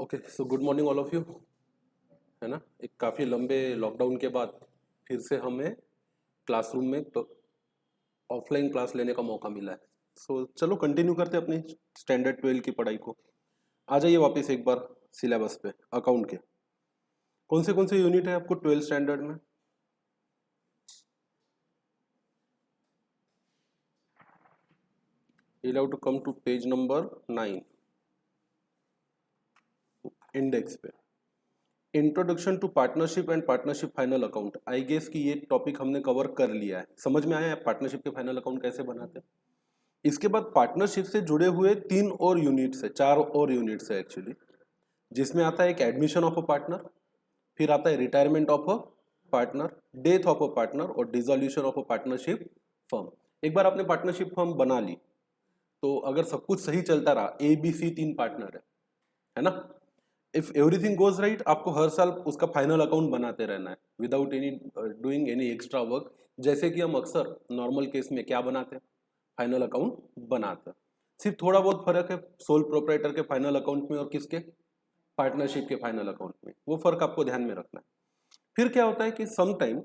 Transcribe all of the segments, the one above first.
Okay so good morning all of you. है ना, एक काफ़ी लंबे लॉकडाउन के बाद फिर से हमें क्लासरूम में तो ऑफलाइन क्लास लेने का मौका मिला है। सो चलो कंटिन्यू करते हैं अपनी स्टैंडर्ड 12 की पढ़ाई को। आ जाइए वापस एक बार सिलेबस पे अकाउंट के। कौन से यूनिट है आपको 12 स्टैंडर्ड में? You have to come to page number 9 index पे। Introduction to partnership and partnership final account. I guess कि ये टॉपिक हमने कवर कर लिया है, समझ में आया है पार्टनरशिप के फाइनल अकाउंट कैसे बनाते हैं। इसके बाद पार्टनरशिप से जुड़े हुए 3 और यूनिट्स है, 4 और यूनिट्स है एक्चुअली, जिसमें आता है एक एडमिशन ऑफ अ पार्टनर, फिर आता है retirement of a partner, death of a partner और dissolution of a partnership firm. एक बार आपने पार्टनरशिप फर्म बना ली तो अगर सब कुछ सही चलता रहा, ए बी सी 3 पार्टनर है ना, इफ एवरीथिंग गोज राइट आपको हर साल उसका फाइनल अकाउंट बनाते रहना है without any doing any extra work. जैसे कि हम अक्सर नॉर्मल केस में क्या बनाते हैं, फाइनल अकाउंट बनाते हैं। सिर्फ थोड़ा बहुत फर्क है सोल प्रोप्राइटर के फाइनल अकाउंट में और किसके, पार्टनरशिप के फाइनल अकाउंट में, वो फर्क आपको ध्यान में रखना है। फिर क्या होता है कि सम टाइम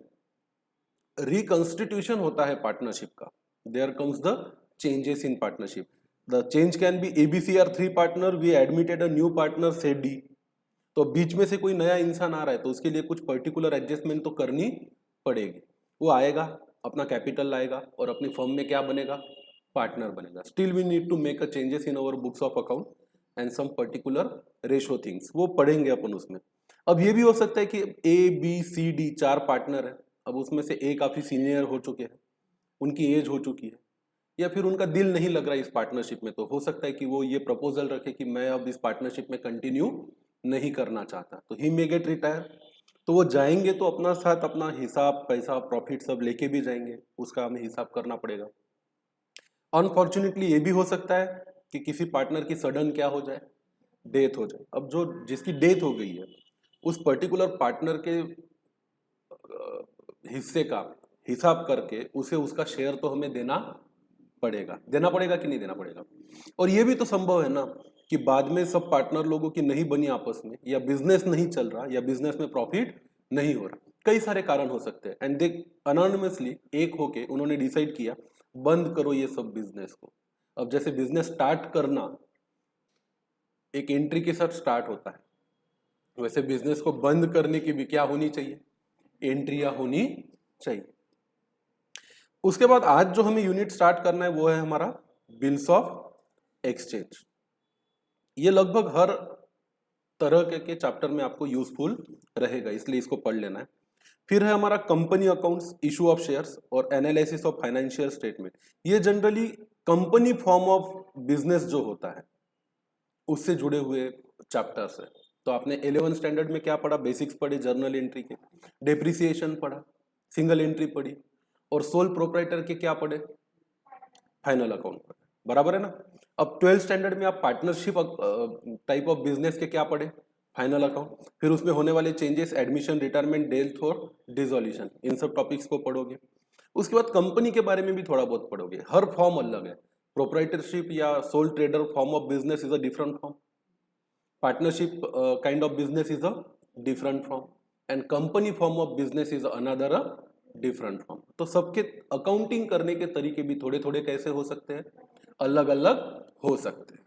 रिकंस्टिट्यूशन होता है पार्टनरशिप का, there comes the changes in partnership. The change can be ABC are 3 partner, we admitted a new partner say D. तो बीच में से कोई नया इंसान आ रहा है तो उसके लिए कुछ पर्टिकुलर एडजस्टमेंट तो करनी पड़ेगी। वो आएगा, अपना कैपिटल लाएगा और अपनी फर्म में क्या बनेगा, पार्टनर बनेगा। Still we need to make a changes in our books of account and some particular ratio things, वो पढ़ेंगे अपन उसमें। अब ये भी हो सकता है कि A B C D 4 partner है, अब उसमें से ए काफी सीनियर हो चुके हैं, उनकी एज हो चुकी है, या फिर उनका दिल नहीं लग रहा है इस पार्टनरशिप में, तो हो सकता है कि वो ये प्रपोजल रखे कि मैं अब इस पार्टनरशिप में कंटिन्यू नहीं करना चाहता, तो ही मे गेट रिटायर। तो वो जाएंगे तो अपना साथ अपना हिसाब पैसा प्रॉफिट सब लेके भी जाएंगे, उसका हमें हिसाब करना पड़ेगा। अनफॉर्चुनेटली ये भी हो सकता है कि किसी पार्टनर की सडन क्या हो जाए, डेथ हो जाए। अब जो जिसकी डेथ हो गई है उस पर्टिकुलर पार्टनर के हिस्से का हिसाब करके उसे उसका शेयर तो हमें देना पड़ेगा कि नहीं देना पड़ेगा। और ये भी तो संभव है ना कि बाद में सब पार्टनर लोगों की नहीं बनी आपस में, या बिजनेस नहीं चल रहा, या बिजनेस में प्रॉफिट नहीं हो रहा, कई सारे कारण हो सकते हैं। एंड दे अनोनिमसली एक होके उन्होंने डिसाइड किया बंद करो ये सब बिजनेस को। अब जैसे बिजनेस स्टार्ट करना एक एंट्री के साथ स्टार्ट होता है, वैसे बिजनेस को बंद करने की भी क्या होनी चाहिए, एंट्रियां होनी चाहिए। उसके बाद आज जो हमें यूनिट स्टार्ट करना है वो है हमारा बिल्स ऑफ एक्सचेंज। ये लगभग हर तरह के चैप्टर में आपको यूजफुल रहेगा, इसलिए इसको पढ़ लेना है। फिर है हमारा company accounts, issue of shares और एनालिसिस ऑफ फाइनेंशियल स्टेटमेंट। ये generally company form of business जो होता है उससे जुड़े हुए चैप्टर्स है। तो आपने 11 स्टैंडर्ड में क्या पढ़ा, बेसिक्स पढ़े जर्नल एंट्री के, डेप्रिसिएशन पढ़ा, सिंगल एंट्री पढ़ी, और सोल प्रोप्राइटर के क्या पढ़े, फाइनल अकाउंट पढ़े, बराबर है ना। अब 12 स्टैंडर्ड में आप पार्टनरशिप टाइप ऑफ बिजनेस के क्या पढ़े, फाइनल अकाउंट, फिर उसमें होने वाले चेंजेस, एडमिशन, रिटायरमेंट, डेथ और डिसोल्यूशन, इन सब टॉपिक्स को पढ़ोगे। उसके बाद कंपनी के बारे में भी थोड़ा बहुत पढ़ोगे, हर फॉर्म अलग है। प्रोप्राइटरशिप या soul trader form of business is a different form, partnership kind of business is a different form, and company form of business is another a different form. तो सबके अकाउंटिंग करने के तरीके भी थोड़े थोड़े कैसे हो सकते हैं, अलग अलग हो सकते हैं।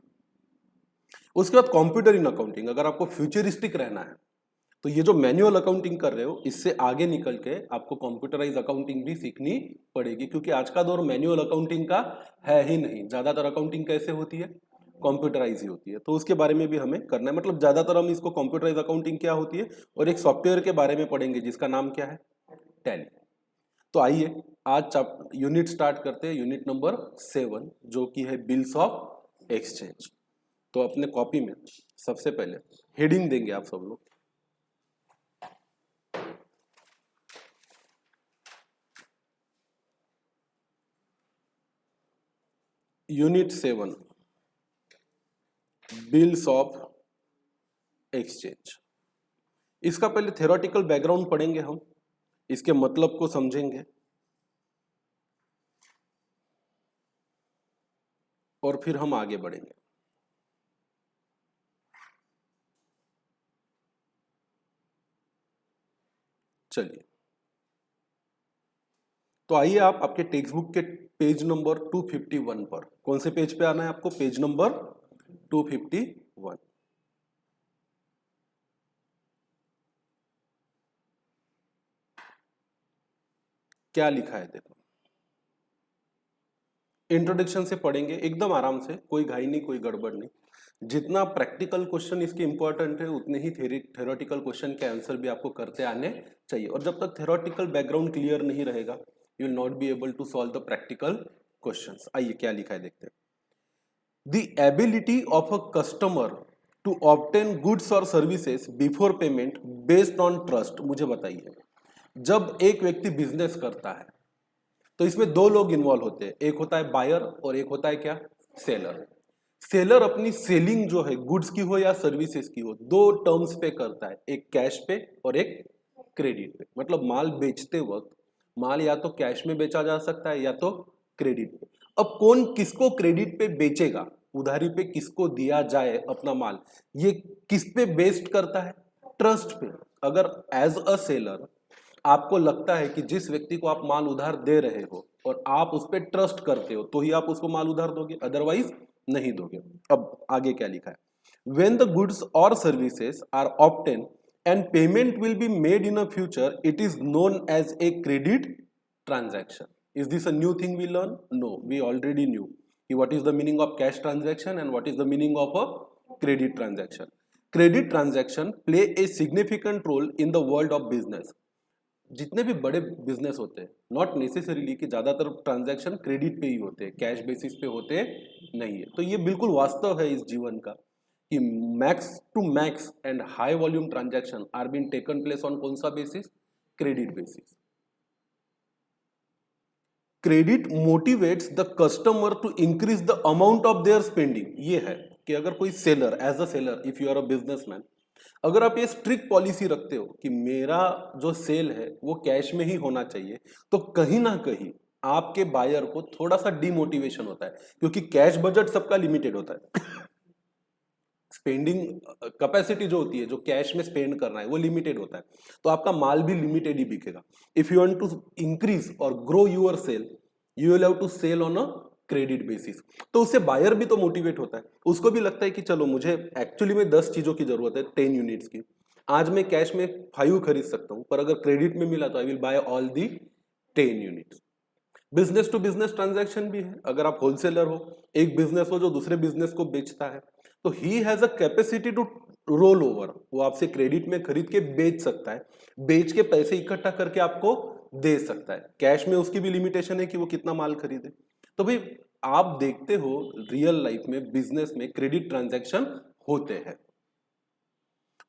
उसके बाद कंप्यूटर इन अकाउंटिंग, अगर आपको फ्यूचरिस्टिक रहना है तो ये जो मैनुअल अकाउंटिंग कर रहे हो इससे आगे निकल के आपको कंप्यूटराइज अकाउंटिंग भी सीखनी पड़ेगी, क्योंकि आज का दौर मैनुअल अकाउंटिंग का है ही नहीं। ज्यादातर अकाउंटिंग कैसे होती है, कंप्यूटराइज ही होती है। तो उसके बारे में भी हमें करना है, मतलब ज्यादातर हम इसको कंप्यूटराइज अकाउंटिंग क्या होती है और एक सॉफ्टवेयर के बारे में पढ़ेंगे जिसका नाम क्या है, टैली। तो आइए आज यूनिट स्टार्ट करते हैं, यूनिट नंबर 7 जो कि है बिल्स ऑफ एक्सचेंज। तो अपने कॉपी में सबसे पहले हेडिंग देंगे आप सब लोग, यूनिट 7 बिल्स ऑफ एक्सचेंज। इसका पहले थ्योरेटिकल बैकग्राउंड पढ़ेंगे हम, इसके मतलब को समझेंगे और फिर हम आगे बढ़ेंगे। चलिए, तो आइए आप आपके टेक्स्ट बुक के पेज नंबर 251 पर, कौन से पेज पे आना है आपको? Page number 251। क्या लिखा है देखो, इंट्रोडक्शन से पढ़ेंगे एकदम आराम से, कोई घाई नहीं, कोई गड़बड़ नहीं। जितना प्रैक्टिकल क्वेश्चन इसके इंपॉर्टेंट है उतने ही थ्योरेटिकल क्वेश्चन के आंसर भी आपको करते आने चाहिए। और जब तक थ्योरेटिकल बैकग्राउंड क्लियर नहीं रहेगा, you will not be able to solve the practical questions. आइए क्या लिखा है देखते हैं। The ability of a customer to obtain goods or services before payment based on trust, मुझे बताइए, जब एक व्यक्ति बिजनेस करता है तो इसमें दो लोग इन्वॉल्व होते हैं, एक होता है बायर और एक होता है क्या? सेलर। सेलर अपनी सेलिंग जो है गुड्स की हो या सर्विसेज की हो, दो टर्म्स पे करता है, एक कैश पे और एक क्रेडिट पे। मतलब माल बेचते वक्त माल या तो कैश में बेचा जा सकता है या तो क्रेडिट पे। अब कौन किसको क्रेडिट पे बेचेगा, उधारी पे किसको दिया जाए अपना माल, ये किस पे बेस्ड करता है? ट्रस्ट पे। अगर एज अ सेलर आपको लगता है कि जिस व्यक्ति को आप माल उधार दे रहे हो और आप उस पर ट्रस्ट करते हो तो ही आप उसको माल उधार दोगे, अदरवाइज नहीं दोगे। अब आगे क्या लिखा है? When the goods or services are obtained and payment will be made in a future, it is known as a credit transaction. Is this a new thing we learn? No, we already knew what is the meaning of cash transaction and what is the meaning of a credit transaction. Credit transaction play a significant role in the world of business. जितने भी बड़े business होते हैं, not necessarily कि ज्यादातर transaction credit पे ही होते हैं, कैश बेसिस पे होते नहीं है। तो ये बिल्कुल वास्तव है इस जीवन का कि max to max and high volume transaction are been taken place on कौन सा basis? Credit basis. Credit motivates the customer to increase the amount of their spending. ये है कि अगर कोई seller, as a seller, if you are a businessman, अगर आप ये स्ट्रिक्ट पॉलिसी रखते हो कि मेरा जो सेल है वो कैश में ही होना चाहिए, तो कहीं ना कहीं आपके बायर को थोड़ा सा डिमोटिवेशन होता है, क्योंकि कैश बजट सबका लिमिटेड होता है। स्पेंडिंग कैपेसिटी जो होती है, जो कैश में स्पेंड करना है, वो लिमिटेड होता है, तो आपका माल भी लिमिटेड ही बिकेगा। If you want to increase और grow your sale, you will have to sell on a credit basis. तो उससे बायर भी तो मोटिवेट होता है, उसको भी लगता है कि चलो मुझे एक्चुअली में 10 चीजों की जरूरत है, 10 यूनिट्स की। आज मैं कैश में 5 खरीद सकता हूं, पर अगर क्रेडिट में मिला तो I will buy all the 10 units. Business to business transaction भी है। अगर आप होलसेलर हो, एक बिजनेस हो जो दूसरे बिजनेस को बेचता है, तो he has a capacity to roll over, वो आपसे क्रेडिट में खरीद के बेच सकता है, बेच के पैसे इकट्ठा करके आपको दे सकता है। कैश में उसकी भी लिमिटेशन है कि वो कितना माल खरीदे। तो भाई आप देखते हो रियल लाइफ में बिजनेस में क्रेडिट ट्रांजैक्शन होते हैं।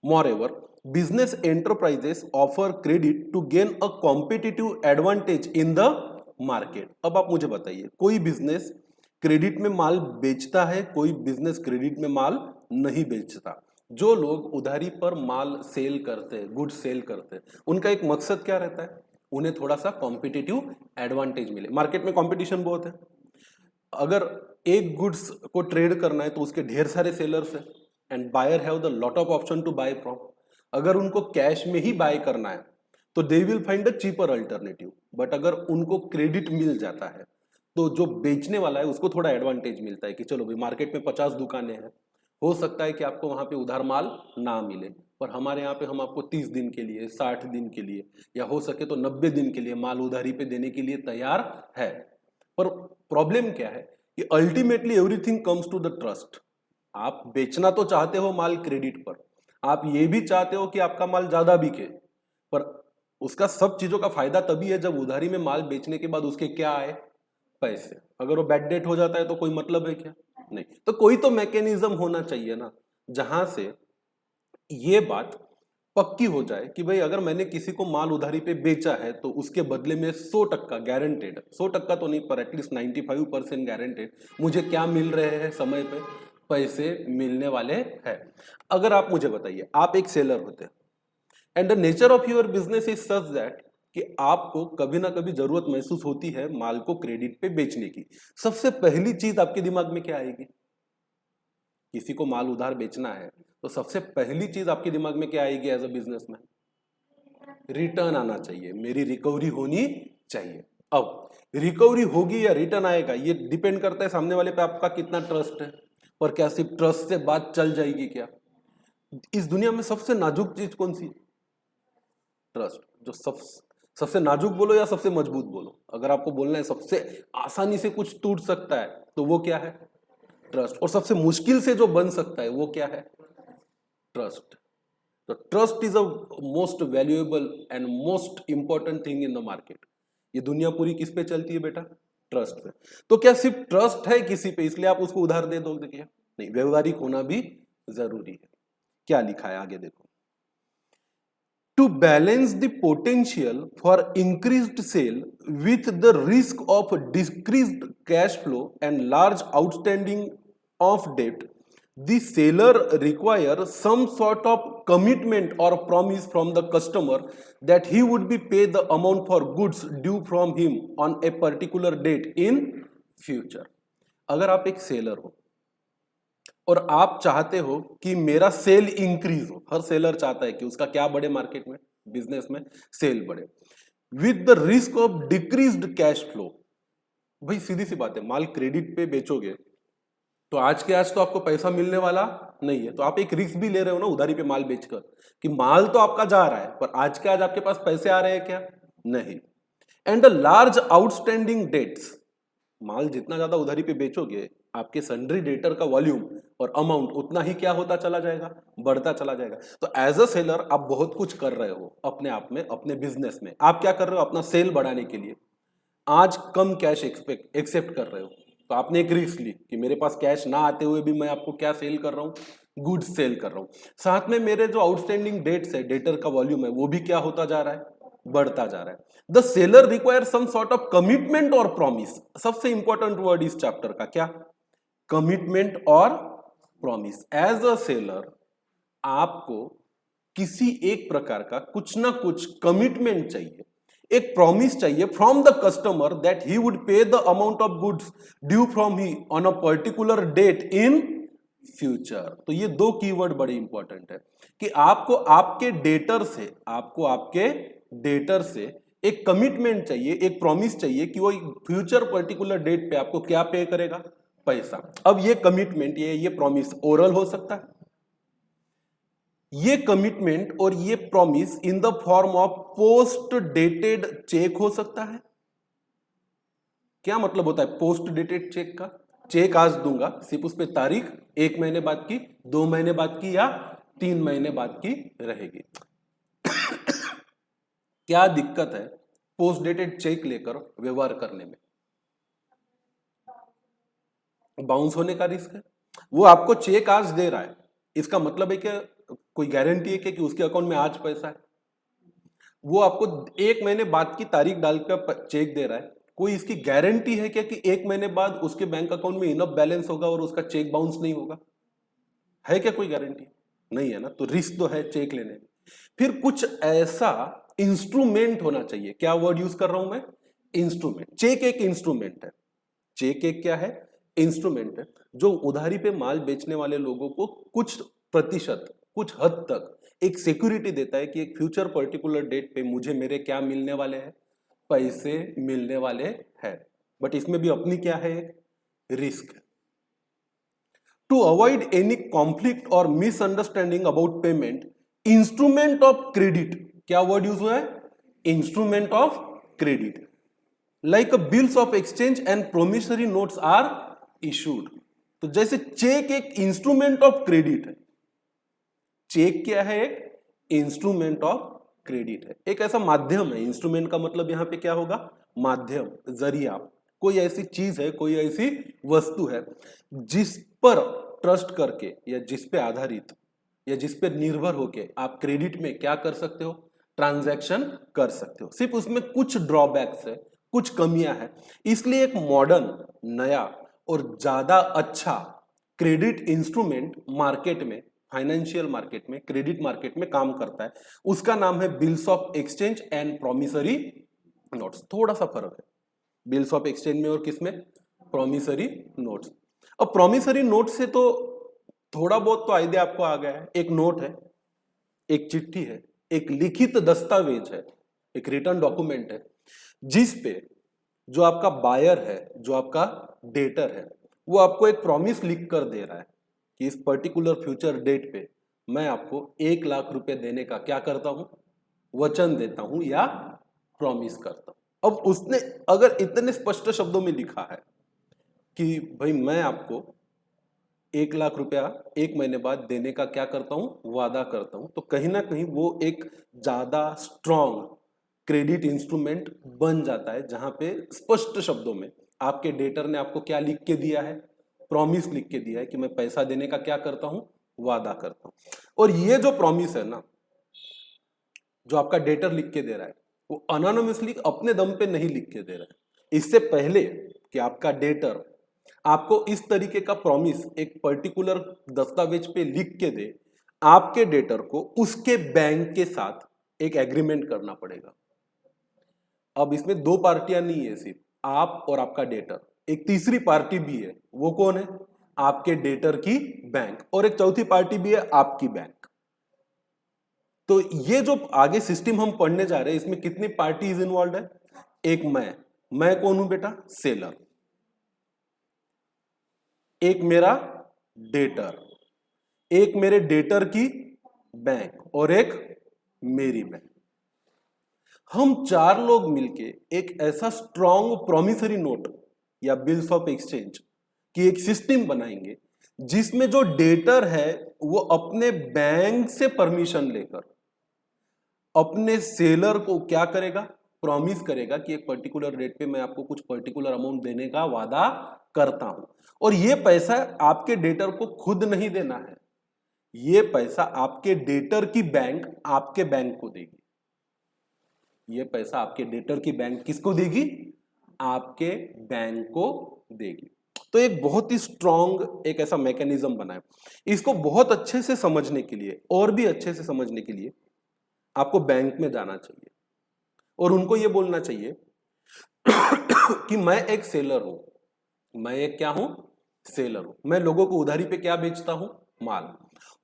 Moreover, business enterprises offer credit to gain a competitive advantage in the market. अब आप मुझे बताइए, कोई बिजनेस क्रेडिट में माल बेचता है, कोई बिजनेस क्रेडिट में माल नहीं बेचता। जो लोग उधारी पर माल सेल करते हैं, गुड सेल करते हैं, उनका एक मकसद क्या रहता है? उन्हें थोड़ा सा कॉम्पिटिटिव एडवांटेज मिले। मार्केट में कॉम्पिटिशन बहुत है, अगर एक गुड्स को ट्रेड करना है तो उसके ढेर सारे सेलर्स हैं and buyer have the lot of option to buy from. अगर उनको कैश में ही बाय करना है तो they will find a cheaper alternative. But अगर उनको क्रेडिट मिल जाता है तो जो बेचने वाला है उसको थोड़ा एडवांटेज मिलता है कि चलो भाई मार्केट में 50 दुकानें हैं, हो सकता है कि आपको वहां पे उधार माल ना मिले, पर हमारे यहाँ पे हम आपको 30 दिन के लिए, 60 दिन के लिए, या हो सके तो 90 दिन के लिए माल उधारी पे देने के लिए तैयार है। पर प्रॉब्लम क्या है कि ultimately everything comes to the trust. आप बेचना तो चाहते हो माल क्रेडिट पर, आप ये भी चाहते हो कि आपका माल ज्यादा बिके, पर उसका सब चीजों का फायदा तभी है जब उधारी में माल बेचने के बाद उसके क्या आए? पैसे। अगर वो बैड डेट हो जाता है तो कोई मतलब है क्या? नहीं। तो कोई तो मैकेनिज्म होना चाहिए ना, जहां से ये बात पक्की हो जाए कि भाई अगर मैंने किसी को माल उधारी पे बेचा है तो उसके बदले में 100% गारंटेड, 100% तो नहीं पर एटलीस्ट 95% गारंटेड मुझे क्या मिल रहे हैं? समय पे पैसे मिलने वाले हैं। अगर आप मुझे बताइए, आप एक सेलर होते हैं and the nature of your business is such that कि आपको कभी ना कभी जरूरत महसूस होती है माल को क्रेडिट पे बेचने की। सबसे पहली चीज आपके दिमाग में क्या आएगी? किसी को माल उधार बेचना है तो सबसे पहली चीज आपके दिमाग में क्या आएगी एज अ बिजनेसमैन? रिटर्न आना चाहिए, मेरी रिकवरी होनी चाहिए। अब रिकवरी होगी या रिटर्न आएगा ये डिपेंड करता है सामने वाले पे आपका कितना ट्रस्ट है, और क्या सिर्फ ट्रस्ट से बात चल जाएगी क्या। इस दुनिया में सबसे नाजुक चीज कौन सी? ट्रस्ट। जो सबसे नाजुक बोलो या सबसे मजबूत बोलो, अगर आपको बोलना है सबसे आसानी से कुछ टूट सकता है तो वो क्या है? ट्रस्ट। और सबसे मुश्किल से जो बन सकता है वो क्या है? ट्रस्ट। तो trust is a most valuable and most important thing in the market. ये दुनिया पूरी किस पे चलती है बेटा? ट्रस्ट पे। तो क्या सिर्फ ट्रस्ट है किसी पे इसलिए आप उसको उधार दे दोगे क्या? नहीं, व्यवहारिक होना भी जरूरी है। क्या लिखा है आगे देखो। To balance the potential for increased sale with the risk of decreased cash flow and large outstanding of debt, the seller requires some sort of commitment or promise from the customer that he would be paid the amount for goods due from him on a particular date in future. अगर आप एक seller हो और आप चाहते हो कि मेरा सेल इंक्रीज हो, हर सेलर चाहता है कि उसका क्या बढ़े मार्केट में, बिजनेस में सेल बढ़े, with the risk of decreased cash flow. भाई सीधी सी बात है, माल क्रेडिट पे बेचोगे तो आज के आज तो आपको पैसा मिलने वाला नहीं है, तो आप एक रिस्क भी ले रहे हो ना उधारी पे माल बेचकर, कि माल तो आपका जा रहा है पर आज के आज आपके पास पैसे आ रहे हैं क्या? नहीं। And the large outstanding debts, माल जितना ज्यादा उधारी पे बेचोगे आपके सन्ड्री डेटर का वॉल्यूम और अमाउंट उतना ही क्या होता चला जाएगा? बढ़ता चला जाएगा। तो एज अ सेलर आप बहुत कुछ कर रहे हो अपने आप में, अपने बिजनेस में। आप क्या कर रहे हो? अपना सेल बढ़ाने के लिए आज कम कैश एक्सेप्ट कर रहे हो, तो आपने एक रिस्क ली कि मेरे पास कैश ना आते हुए भी मैं आपको क्या सेल कर रहा हूँ? गुड्स सेल कर रहा हूँ। साथ में मेरे जो आउटस्टैंडिंग डेट्स है, डेटर का वॉल्यूम है, वो भी क्या होता जा रहा है? बढ़ता जा रहा है। The seller require some sort of commitment और प्रॉमिस। सबसे इंपॉर्टेंट वर्ड इस चैप्टर का क्या? कमिटमेंट और प्रॉमिस। एज अ सेलर आपको किसी एक प्रकार का कुछ ना कुछ कमिटमेंट चाहिए, एक प्रॉमिस चाहिए from the customer that he would pay the amount of goods due from he on a particular date in future. तो ये दो कीवर्ड बड़े इंपॉर्टेंट है कि आपको आपके डेटर से एक कमिटमेंट चाहिए, एक प्रॉमिस चाहिए कि वो फ्यूचर पर्टिकुलर डेट पे आपको क्या पे करेगा? पैसा। अब ये कमिटमेंट, ये प्रॉमिस ओरल हो सकता है, ये कमिटमेंट और ये promise in the form of post dated cheque हो सकता है। क्या मतलब होता है पोस्ट डेटेड चेक का? चेक आज दूंगा, सिर्फ उस पर तारीख 1 महीने बाद की, 2 महीने बाद की या 3 महीने बाद की रहेगी। क्या दिक्कत है पोस्ट डेटेड चेक लेकर व्यवहार करने में? बाउंस होने का रिस्क है। वो आपको चेक आज दे रहा है, इसका मतलब है कि कोई गारंटी है कि उसके अकाउंट में आज पैसा है? वो आपको 1 महीने बाद की तारीख डालकर चेक दे रहा है, कोई इसकी गारंटी है क्या कि 1 महीने बाद उसके बैंक अकाउंट में इनफ बैलेंस होगा और उसका चेक बाउंस नहीं होगा? है क्या कोई गारंटी? नहीं है ना। तो रिस्क तो है चेक लेने में। फिर कुछ ऐसा इंस्ट्रूमेंट होना चाहिए। क्या वर्ड यूज कर रहा हूं मैं? इंस्ट्रूमेंट। चेक एक इंस्ट्रूमेंट है। चेक एक क्या है? इंस्ट्रूमेंट है जो उधारी पे माल बेचने वाले लोगों को कुछ प्रतिशत, कुछ हद तक एक सिक्योरिटी देता है कि एक फ्यूचर पर्टिकुलर डेट पे मुझे मेरे क्या मिलने वाले हैं? पैसे मिलने वाले हैं। बट इसमें भी अपनी क्या है? एक risk. To avoid any conflict और misunderstanding about payment, instrument of credit, क्या वर्ड यूज हुआ है? Instrument of credit, like bills of exchange and promissory notes are issued. तो जैसे चेक एक इंस्ट्रूमेंट ऑफ क्रेडिट है, चेक क्या है? एक इंस्ट्रूमेंट ऑफ क्रेडिट है, एक ऐसा माध्यम है। इंस्ट्रूमेंट का मतलब यहां पे क्या होगा? माध्यम, जरिया। कोई ऐसी चीज है, कोई ऐसी वस्तु है जिस पर ट्रस्ट करके या जिस पे आधारित या जिस पे निर्भर होके आप क्रेडिट में क्या कर सकते हो? ट्रांजैक्शन कर सकते हो। सिर्फ उसमें कुछ ड्रॉबैक्स है, कुछ कमियां हैं, इसलिए एक मॉडर्न, नया और ज्यादा अच्छा क्रेडिट इंस्ट्रूमेंट मार्केट में, फाइनेंशियल मार्केट में, क्रेडिट मार्केट में काम करता है। उसका नाम है bills of exchange and promissory notes. थोड़ा सा फर्क है बिल्स ऑफ एक्सचेंज में और किसमें? Promissory notes. अब प्रोमिसरी नोट से तो थोड़ा बहुत तो आइडिया आपको आ गया है। एक नोट है, एक चिट्ठी है, एक लिखित दस्तावेज है, एक रिटर्न डॉक्यूमेंट है, जिस पे जो आपका बायर है, जो आपका डेटर है, वो आपको एक प्रॉमिस लिख कर दे रहा है कि इस पर्टिकुलर फ्यूचर डेट पे मैं आपको 1 लाख रुपए देने का क्या करता हूं, वचन देता हूं या प्रॉमिस करता हूं। अब उसने अगर इतने स्पष्ट शब्दों में लिखा है कि भाई मैं आपको 1 लाख रुपया 1 महीने बाद देने का क्या करता हूं, वादा करता हूं, तो कहीं ना कहीं वो एक ज्यादा स्ट्रॉन्ग क्रेडिट इंस्ट्रूमेंट बन जाता है, जहां पे स्पष्ट शब्दों में आपके डेटर ने आपको क्या लिख के दिया है, प्रॉमिस लिख के दिया है कि मैं पैसा देने का क्या करता हूं, वादा करता हूं। और ये जो प्रॉमिस है ना, जो आपका डेटर लिख के दे रहा है, वो अनोनिमसली अपने दम पे नहीं लिख के दे रहा है। इससे पहले कि आपका डेटर आपको इस तरीके का प्रॉमिस एक पर्टिकुलर दस्तावेज पे लिख के दे, आपके डेटर को उसके बैंक के साथ एक एग्रीमेंट करना पड़ेगा। अब इसमें दो पार्टियां नहीं है, सिर्फ आप और आपका डेटर, एक तीसरी पार्टी भी है। वो कौन है? आपके डेटर की बैंक, और एक चौथी पार्टी भी है, आपकी बैंक। तो ये जो आगे सिस्टम हम पढ़ने जा रहे हैं, इसमें कितनी पार्टीज इन्वॉल्व है? एक मैं कौन हूं बेटा? सेलर। एक मेरा डेटर, एक मेरे डेटर की बैंक, और एक मेरी बैंक। हम चार लोग मिलके एक ऐसा स्ट्रॉन्ग प्रॉमिसरी नोट या बिल्स ऑफ एक्सचेंज की एक सिस्टम बनाएंगे, जिसमें जो डेटर है वो अपने बैंक से परमिशन लेकर अपने सेलर को क्या करेगा? प्रॉमिस करेगा कि एक पर्टिकुलर रेट पे मैं आपको कुछ पर्टिकुलर अमाउंट देने का वादा करता हूं। और ये पैसा आपके डेटर को खुद नहीं देना है, ये पैसा आपके डेटर की बैंक आपके बैंक को देगी। ये पैसा आपके डेटर की बैंक किसको देगी? आपके बैंक को देगी। तो एक बहुत ही स्ट्रॉन्ग एक ऐसा मैकेनिज्म बना है। इसको बहुत अच्छे से समझने के लिए, और भी अच्छे से समझने के लिए, आपको बैंक में जाना चाहिए और उनको ये बोलना चाहिए कि मैं एक सेलर हूं। मैं एक क्या हूं? सेलर हूं। मैं लोगों को उधारी पे क्या बेचता हूं? माल।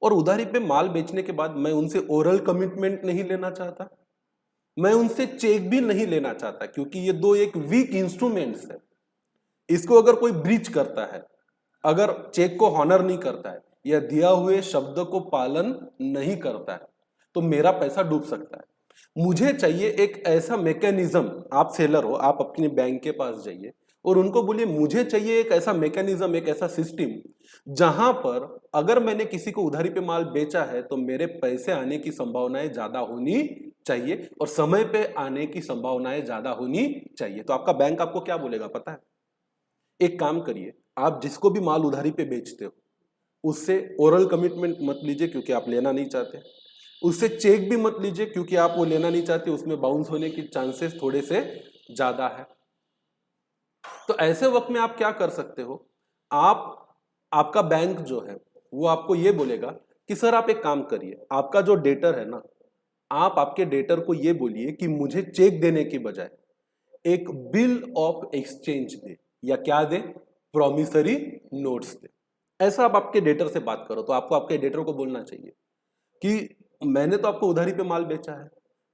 और उधारी पे माल बेचने के बाद मैं उनसे ओरल कमिटमेंट नहीं लेना चाहता, मैं उनसे चेक भी नहीं लेना चाहता, क्योंकि ये दो एक वीक इंस्ट्रूमेंट्स है। इसको अगर कोई ब्रीच करता है, अगर चेक को हॉनर नहीं करता है या दिया हुए शब्द को पालन नहीं करता है, तो मेरा पैसा डूब सकता है। मुझे चाहिए एक ऐसा मैकेनिज्म। आप सेलर हो, आप अपने बैंक के पास जाइए और उनको बोलिए मुझे चाहिए एक ऐसा मैकेनिज्म, एक ऐसा सिस्टम, जहां पर अगर मैंने किसी को उधारी पे माल बेचा है तो मेरे पैसे आने की संभावनाएं ज्यादा होनी चाहिए और समय पे आने की संभावनाएं ज्यादा होनी चाहिए। तो आपका बैंक आपको क्या बोलेगा पता है? एक काम करिए, आप जिसको भी माल उधारी पे बेचते हो उससे ओरल कमिटमेंट मत लीजिए, क्योंकि आप लेना नहीं चाहते। उससे चेक भी मत लीजिए, क्योंकि आप वो लेना नहीं चाहते, उसमें बाउंस होने की चांसेस थोड़े से ज्यादा है। तो ऐसे वक्त में आप क्या कर सकते हो? आपका बैंक जो है वो आपको ये बोलेगा कि सर आप एक काम करिए, आपका जो डेटर है ना, आप आपके डेटर को ये बोलिए कि मुझे चेक देने की बजाय एक बिल ऑफ एक्सचेंज दे, या क्या दे? प्रॉमिसरी नोट्स दे। ऐसा आप आपके डेटर से बात करो। तो आपको आपके डेटर को बोलना चाहिए कि मैंने तो आपको उधारी पे माल बेचा है,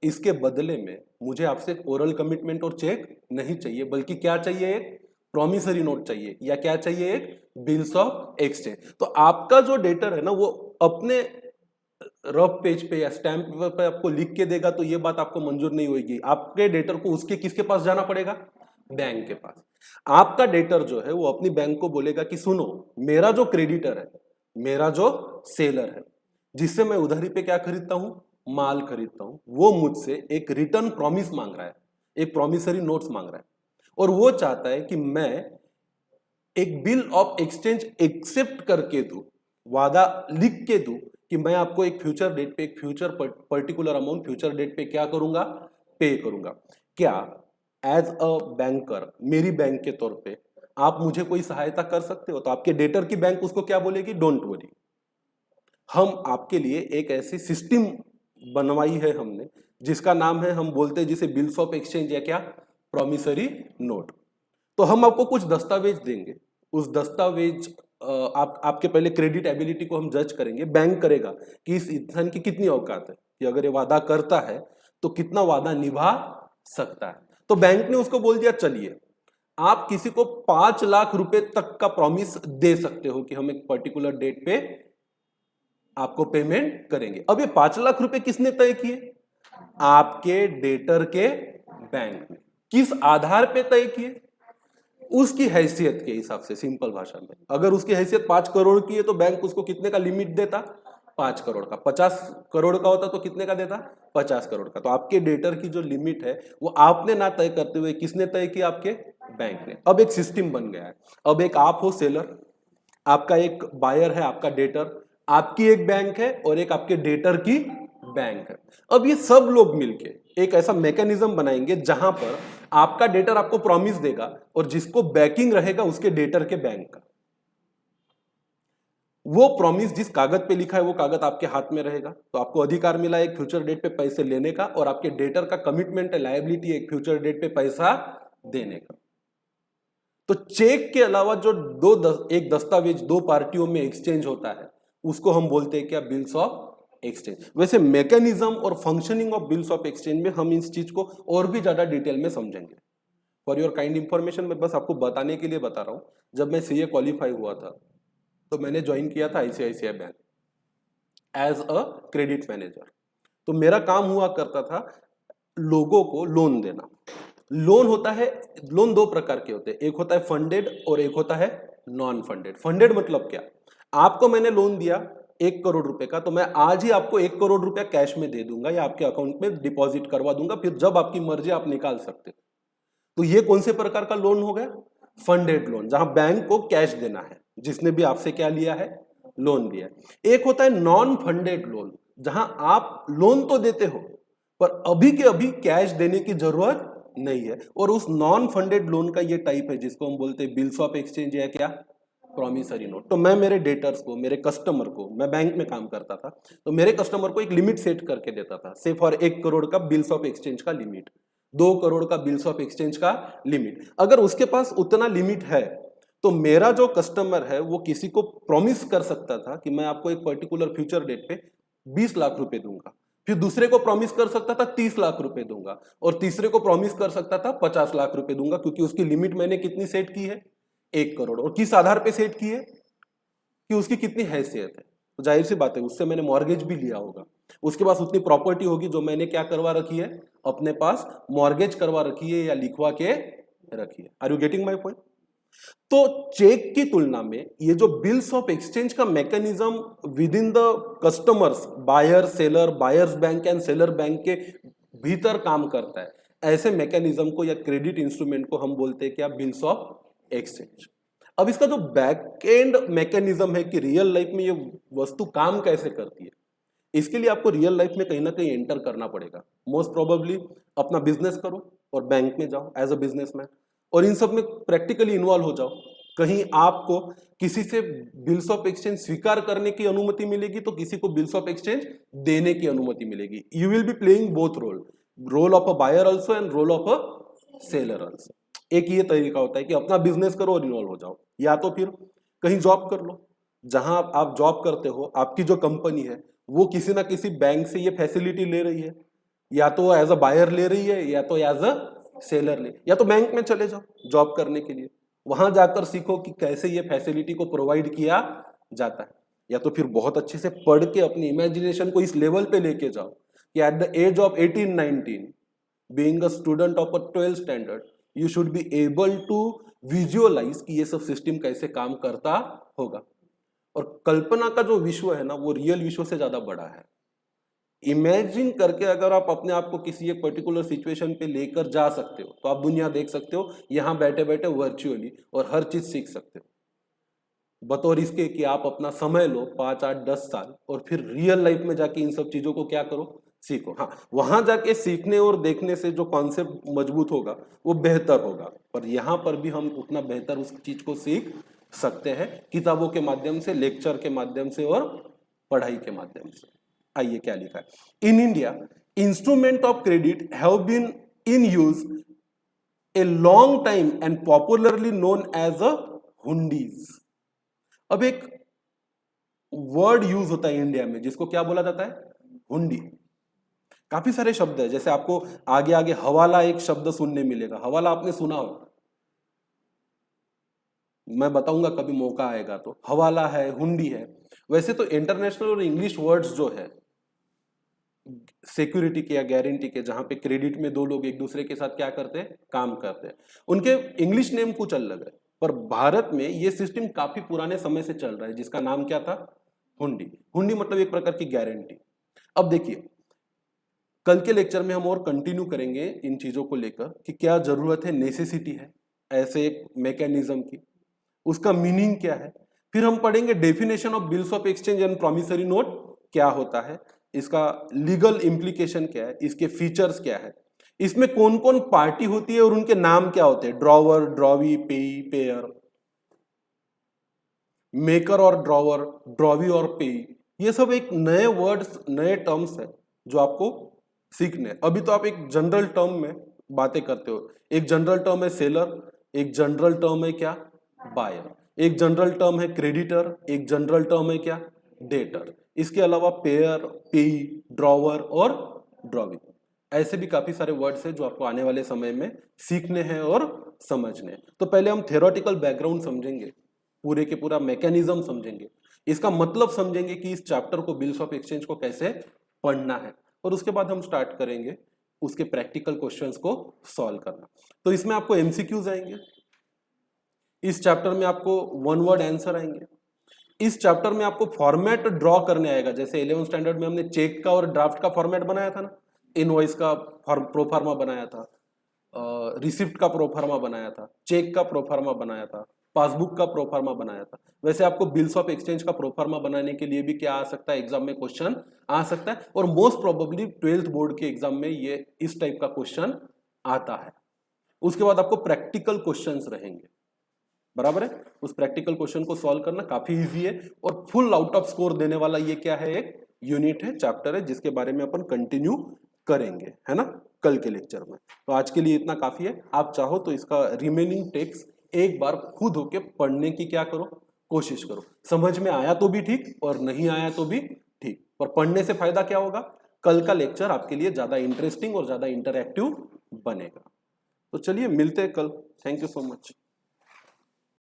इसके बदले में मुझे आपसे ओरल कमिटमेंट और चेक नहीं चाहिए, बल्कि क्या चाहिए? एक प्रॉमिसरी नोट चाहिए, या क्या चाहिए? एक बिल्स ऑफ एक्सचेंज। तो आपका जो डेटर है ना, वो अपने रफ पेज पे या स्टैम्प पेपर पे आपको लिख के देगा, तो ये बात आपको मंजूर नहीं होगी। आपके डेटर को उसके किसके पास जाना पड़ेगा? बैंक के पास। आपका डेटर जो है वो अपनी बैंक को बोलेगा कि सुनो, मेरा जो क्रेडिटर है, मेरा जो सेलर है, जिससे मैं उधारी पे क्या खरीदता हूं? माल खरीदता हूं, वो मुझसे एक रिटर्न प्रॉमिस मांग रहा है, एक प्रॉमिसरी नोट्स मांग रहा है, और वो चाहता है कि मैं एक बिल ऑफ एक्सचेंज एक्सेप्ट करके दूं, वादा लिख के दूं कि मैं आपको एक फ्यूचर डेट पे, एक future particular amount future date पे क्या करूंगा? पे करूंगा। क्या एज अ बैंकर, मेरी बैंक के तौर पे आप मुझे कोई सहायता कर सकते हो? तो आपके डेटर की बैंक उसको क्या बोलेगी? डोंट वरी, हम आपके लिए एक ऐसी सिस्टम बनवाई है हमने, जिसका नाम है, हम बोलते हैं जिसे बिल्स ऑफ एक्सचेंज, या क्या? Promissory note. तो हम आपको कुछ दस्तावेज देंगे। उस दस्तावेज आपके पहले क्रेडिट एबिलिटी को हम जज करेंगे, बैंक करेगा कि इस इंसान की कितनी औकात है कि अगर ये वादा करता है तो कितना वादा निभा सकता है। तो बैंक ने उसको बोल दिया चलिए आप किसी को 5 लाख रुपए तक का प्रॉमिस दे सकते हो कि हम एक पर्टिकुलर डेट पे आपको पेमेंट करेंगे। अब ये 5 लाख रुपए किसने तय किए? आपके डेटर के बैंक ने। किस आधार पे तय किए? उसकी हैसियत के हिसाब से। सिंपल भाषा में, अगर उसकी हैसियत 5 करोड़ की है तो बैंक उसको कितने का लिमिट देता? 5 करोड़ का। 50 करोड़ का होता तो कितने का देता? 50 करोड़ का। तो आपके डेटर की जो लिमिट है वो आपने ना तय करते हुए किसने तय किया? आपके बैंक ने। अब एक सिस्टम बन गया है। अब एक आप हो सेलर, आपका एक बायर है, आपका डेटर, आपकी एक बैंक है और एक आपके डेटर की बैंक है। अब ये सब लोग मिलके एक ऐसा मैकेनिज्म बनाएंगे जहां पर आपका डेटर आपको प्रॉमिस देगा और जिसको बैकिंग रहेगा उसके डेटर के बैंक का। वो प्रॉमिस जिस कागज पे लिखा है वो कागज आपके हाथ में रहेगा। तो आपको अधिकार मिला एक फ्यूचर डेट पे पैसे लेने का और आपके डेटर का कमिटमेंट है, लायबिलिटी, एक फ्यूचर डेट पे पैसा देने का। तो चेक के अलावा जो एक दस्तावेज दो पार्टियों में एक्सचेंज होता है उसको हम बोलते हैं क्या? Bills of exchange. वैसे मैकेनिज्म और functioning of bills of exchange में हम इस चीज को और भी ज्यादा डिटेल में समझेंगे। फॉर योर काइंड इंफॉर्मेशन मैं बस आपको बताने के लिए बता रहा हूं। जब मैं सीए क्वालिफाई हुआ था तो मैंने ज्वाइन किया था ICICI bank as a credit manager. तो मेरा काम हुआ करता था लोगों को लोन देना। लोन होता है, लोन दो प्रकार के होते हैं, एक होता है फंडेड और एक होता है नॉन फंडेड। फंडेड मतलब क्या? आपको मैंने लोन दिया 1 करोड़ रुपए का, तो मैं आज ही आपको 1 करोड़ रुपया कैश में दे दूंगा या आपके अकाउंट में डिपॉजिट करवा दूंगा, फिर जब आपकी मर्जी आप निकाल सकते। तो ये कौन से प्रकार का लोन हो गया? फंडेड लोन, जहां बैंक को कैश देना है, जिसने भी आपसे क्या लिया है? लोन दिया है। एक होता है नॉन फंडेड लोन, जहां आप लोन तो देते हो पर अभी के अभी कैश देने की जरूरत नहीं है, और उस नॉन फंडेड लोन का ये टाइप है जिसको हम बोलते हैं बिल्स ऑफ एक्सचेंज या क्या? Promissory note. तो मैं मेरे डेटर्स को, मेरे कस्टमर को, मैं बैंक में काम करता था तो मेरे कस्टमर को एक लिमिट सेट करके देता था। से फॉर 1 करोड़ का बिल्स ऑफ एक्सचेंज का लिमिट, 2 करोड़ का बिल्स ऑफ एक्सचेंज का लिमिट। अगर उसके पास उतना लिमिट है तो मेरा जो कस्टमर है वो किसी को प्रॉमिस कर सकता था कि मैं आपको एक पर्टिकुलर फ्यूचर डेट पे 20 लाख रुपए दूंगा, फिर दूसरे को प्रॉमिस कर सकता था 30 लाख रुपए दूंगा, और तीसरे को प्रॉमिस कर सकता था 50 लाख रुपए दूंगा, क्योंकि उसकी लिमिट मैंने कितनी सेट की है? 1 करोड़। और किस आधार पे सेट की है? कि उसकी कितनी हैसियत है। तो जाहिर सी बात है उससे मैंने मॉर्गेज भी लिया होगा, उसके पास उतनी प्रॉपर्टी होगी जो मैंने क्या करवा रखी है? अपने पास मॉर्गेज करवा रखी है या लिखवा के रखी है। Are you getting my point? तो चेक की तुलना में ये जो बिल्स ऑफ एक्सचेंज का mechanism within the customers, buyer seller, buyers bank and seller bank के भीतर काम करता है, ऐसे मैकेनिज्म को या क्रेडिट इंस्ट्रूमेंट को हम बोलते हैं क्या? Bills of exchange. अब इसका जो बैक एंड मैकेनिज्म है कि रियल लाइफ में ये वस्तु काम कैसे करती है, इसके लिए आपको रियल लाइफ में कहीं ना कहीं एंटर करना पड़ेगा। मोस्ट प्रोबेबली अपना बिजनेस करो और बैंक में जाओ एज अ बिजनेसमैन, और इन सब में प्रैक्टिकली इन्वॉल्व हो जाओ। कहीं आपको किसी से बिल्स ऑफ एक्सचेंज स्वीकार करने की अनुमति मिलेगी तो किसी को बिल्स ऑफ एक्सचेंज देने की अनुमति मिलेगी। You will be playing both role of a buyer also and role of a seller also. एक ये तरीका होता है कि अपना बिजनेस करो और इन्वॉल्व हो जाओ, या तो फिर कहीं जॉब कर लो। जहां आप जॉब करते हो, आपकी जो कंपनी है वो किसी ना किसी बैंक से ये फैसिलिटी ले रही है, या तो एज अ बायर ले रही है या तो एज अ सेलर ले, या तो बैंक में चले जाओ जॉब करने के लिए, वहां जाकर सीखो कि कैसे ये फैसिलिटी को प्रोवाइड किया जाता है, या तो फिर बहुत अच्छे से पढ़ के अपनी इमेजिनेशन को इस लेवल पे लेके जाओ कि at the age of 18-19 being a student of a 12th standard you should be able to visualise कि ये सब सिस्टम कैसे काम करता होगा। और कल्पना का जो विश्व है ना वो रियल विश्व से ज्यादा बड़ा है। इमेजिन करके अगर आप अपने आप को किसी एक पर्टिकुलर सिचुएशन पे लेकर जा सकते हो तो आप दुनिया देख सकते हो यहां बैठे बैठे वर्चुअली, और हर चीज सीख सकते हो, बतौर इसके कि आप अपना समय लो 5, 8, 10 साल और फिर रियल लाइफ में जाके इन सब चीजों को क्या करो? सीखो। हाँ, वहां जाके सीखने और देखने से जो कॉन्सेप्ट मजबूत होगा वो बेहतर होगा, पर यहाँ पर भी हम उतना बेहतर उस चीज को सीख सकते हैं किताबों के माध्यम से, लेक्चर के माध्यम से और पढ़ाई के माध्यम से। आइए क्या लिखा है। In India instrument of credit have been in use a long time and popularly known as a hundis. अब एक वर्ड यूज होता है इंडिया में जिसको क्या बोला जाता है? हुंडी। काफी सारे शब्द है, जैसे आपको आगे आगे हवाला एक शब्द सुनने मिलेगा, हवाला आपने सुना हो, मैं बताऊंगा कभी मौका आएगा तो। हवाला है, हुंडी है। वैसे तो इंटरनेशनल और इंग्लिश वर्ड्स जो है सिक्योरिटी के या गारंटी के, जहां पे क्रेडिट में दो लोग एक दूसरे के साथ क्या करते हैं, काम करते हैं, उनके इंग्लिश नेम कुछ अलग है, पर भारत में ये सिस्टम काफी पुराने समय से चल रहा है, जिसका नाम क्या था, हुंडी। हुंडी मतलब एक प्रकार की गारंटी। अब देखिए कल के लेक्चर में हम और कंटिन्यू करेंगे इन चीजों को लेकर कि क्या जरूरत है, नेसेसिटी है ऐसे एक मैकेनिज्म की, उसका मीनिंग क्या है। फिर हम पढ़ेंगे definition of bills of exchange and promissory note क्या होता है, इसका लीगल इम्प्लीकेशन क्या है, इसके फीचर्स क्या है, इसमें कौन कौन पार्टी होती है और उनके नाम क्या होते हैं, ड्रॉवर, ड्रॉवी, पेई, पेयर, मेकर और ड्रॉवर, ड्रॉवी और पेई, ये सब एक नए वर्ड्स, नए टर्म्स है जो आपको सीखने। अभी तो आप एक जनरल टर्म में बातें करते हो, एक जनरल टर्म है सेलर, एक जनरल टर्म है क्या, बायर, एक जनरल टर्म है क्रेडिटर, एक जनरल टर्म है क्या, डेटर। इसके अलावा पेयर, पेई, ड्रॉवर और ड्रॉवी, ऐसे भी काफी सारे वर्ड्स हैं जो आपको आने वाले समय में सीखने हैं और समझने हैं। तो पहले हम थ्योरेटिकल बैकग्राउंड समझेंगे, पूरे के पूरा मैकेनिज्म समझेंगे, इसका मतलब समझेंगे कि इस चैप्टर को, बिल्स ऑफ एक्सचेंज को कैसे पढ़ना है, और उसके बाद हम स्टार्ट करेंगे उसके प्रैक्टिकल क्वेश्चंस को सॉल्व करना। तो इसमें आपको एमसीक्यूज आएंगे, इस चैप्टर में आपको वन वर्ड आंसर आएंगे, इस चैप्टर में आपको फॉर्मेट ड्रॉ करने आएगा। जैसे 11th स्टैंडर्ड में हमने चेक का और ड्राफ्ट का फॉर्मेट बनाया था ना, इनवॉइस का प्रोफार्मा बनाया था, रिसिप्ट का प्रोफार्मा बनाया था, चेक का प्रोफार्मा बनाया था, पासबुक का प्रोफार्मा बनाया था। वैसे आपको बिल्स ऑफ एक्सचेंज का प्रोफार्मा बनाने के लिए भी क्या आ सकता है, एग्जाम में क्वेश्चन आ सकता है, और मोस्ट प्रोबेबली 12th बोर्ड के एग्जाम में ये इस टाइप का क्वेश्चन आता है। उसके बाद आपको प्रैक्टिकल क्वेश्चंस रहेंगे, बराबर है। उस प्रैक्टिकल क्वेश्चन को सॉल्व करना काफी इजी है, और फुल आउट ऑफ स्कोर देने वाला ये क्या है, एक यूनिट है, चैप्टर है, जिसके बारे में अपन कंटिन्यू करेंगे, है ना, कल के लेक्चर में। तो आज के लिए इतना काफी है। आप चाहो तो इसका रिमेनिंग टेक्स्ट एक बार खुद होके पढ़ने की क्या करो, कोशिश करो। समझ में आया तो भी ठीक, और नहीं आया तो भी ठीक, पर पढ़ने से फायदा क्या होगा, कल का लेक्चर आपके लिए ज्यादा इंटरेस्टिंग और ज्यादा इंटरैक्टिव बनेगा। तो चलिए मिलते हैं कल। Thank you so much.